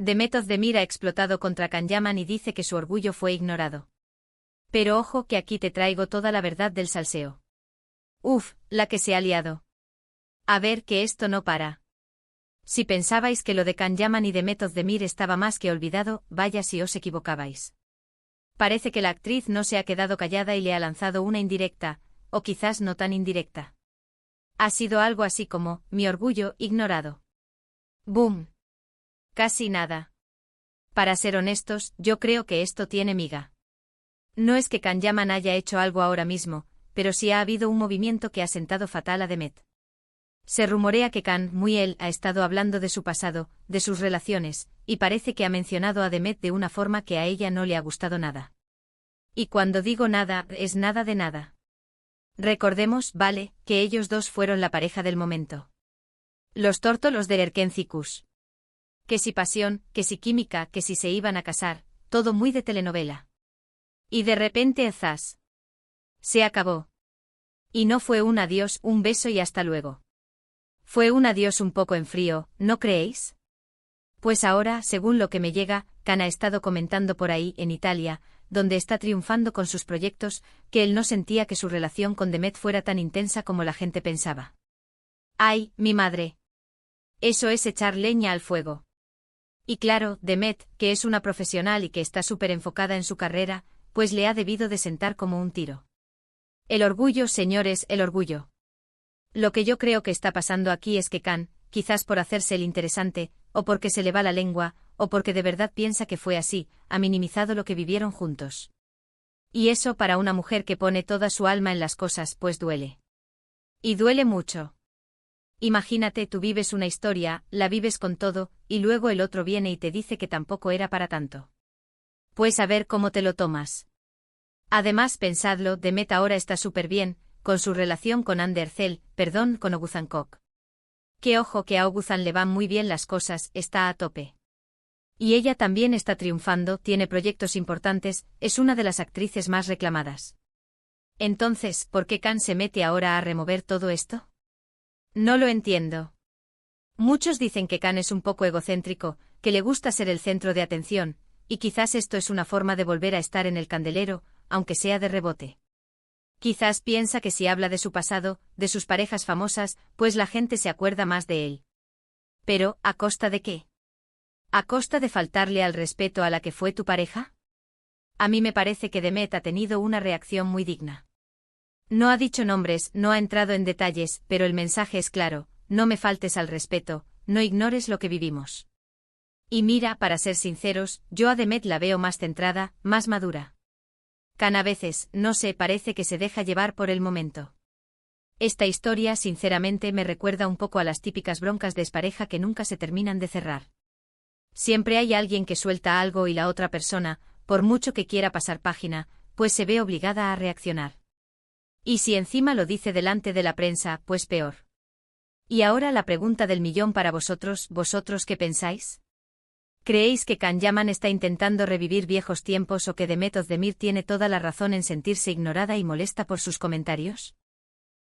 Demet Özdemir ha explotado contra Can Yaman y dice que su orgullo fue ignorado. Pero ojo que aquí te traigo toda la verdad del salseo. Uf, la que se ha liado. A ver que esto no para. Si pensabais que lo de Can Yaman y Demet Özdemir estaba más que olvidado, vaya si os equivocabais. Parece que la actriz no se ha quedado callada y le ha lanzado una indirecta, o quizás no tan indirecta. Ha sido algo así como, mi orgullo ignorado. ¡Boom! Casi nada. Para ser honestos, yo creo que esto tiene miga. No es que Can Yaman haya hecho algo ahora mismo, pero sí ha habido un movimiento que ha sentado fatal a Demet. Se rumorea que Can Muyel ha estado hablando de su pasado, de sus relaciones, y parece que ha mencionado a Demet de una forma que a ella no le ha gustado nada. Y cuando digo nada, es nada de nada. Recordemos, vale, que ellos dos fueron la pareja del momento. Los tórtolos de Erkencicus. Que si pasión, que si química, que si se iban a casar, todo muy de telenovela. Y de repente, zas. Se acabó. Y no fue un adiós, un beso y hasta luego. Fue un adiós un poco en frío, ¿no creéis? Pues ahora, según lo que me llega, Can ha estado comentando por ahí, en Italia, donde está triunfando con sus proyectos, que él no sentía que su relación con Demet fuera tan intensa como la gente pensaba. ¡Ay, mi madre! Eso es echar leña al fuego. Y claro, Demet, que es una profesional y que está súper enfocada en su carrera, pues le ha debido de sentar como un tiro. El orgullo, señores, el orgullo. Lo que yo creo que está pasando aquí es que Can, quizás por hacerse el interesante, o porque se le va la lengua, o porque de verdad piensa que fue así, ha minimizado lo que vivieron juntos. Y eso para una mujer que pone toda su alma en las cosas, pues duele. Y duele mucho. Imagínate, tú vives una historia, la vives con todo, y luego el otro viene y te dice que tampoco era para tanto. Pues a ver cómo te lo tomas. Además, pensadlo, Demet ahora está súper bien, con su relación con con Oguzhan Koc. Que ojo que a Oguzhan le van muy bien las cosas, está a tope. Y ella también está triunfando, tiene proyectos importantes, es una de las actrices más reclamadas. Entonces, ¿por qué Can se mete ahora a remover todo esto? No lo entiendo. Muchos dicen que Can es un poco egocéntrico, que le gusta ser el centro de atención, y quizás esto es una forma de volver a estar en el candelero, aunque sea de rebote. Quizás piensa que si habla de su pasado, de sus parejas famosas, pues la gente se acuerda más de él. Pero, ¿a costa de qué? ¿A costa de faltarle al respeto a la que fue tu pareja? A mí me parece que Demet ha tenido una reacción muy digna. No ha dicho nombres, no ha entrado en detalles, pero el mensaje es claro, no me faltes al respeto, no ignores lo que vivimos. Y mira, para ser sinceros, yo a Demet la veo más centrada, más madura. Can a veces, no sé, parece que se deja llevar por el momento. Esta historia sinceramente me recuerda un poco a las típicas broncas de expareja que nunca se terminan de cerrar. Siempre hay alguien que suelta algo y la otra persona, por mucho que quiera pasar página, pues se ve obligada a reaccionar. Y si encima lo dice delante de la prensa, pues peor. Y ahora la pregunta del millón para vosotros, ¿vosotros qué pensáis? ¿Creéis que Can Yaman está intentando revivir viejos tiempos o que Demet Özdemir tiene toda la razón en sentirse ignorada y molesta por sus comentarios?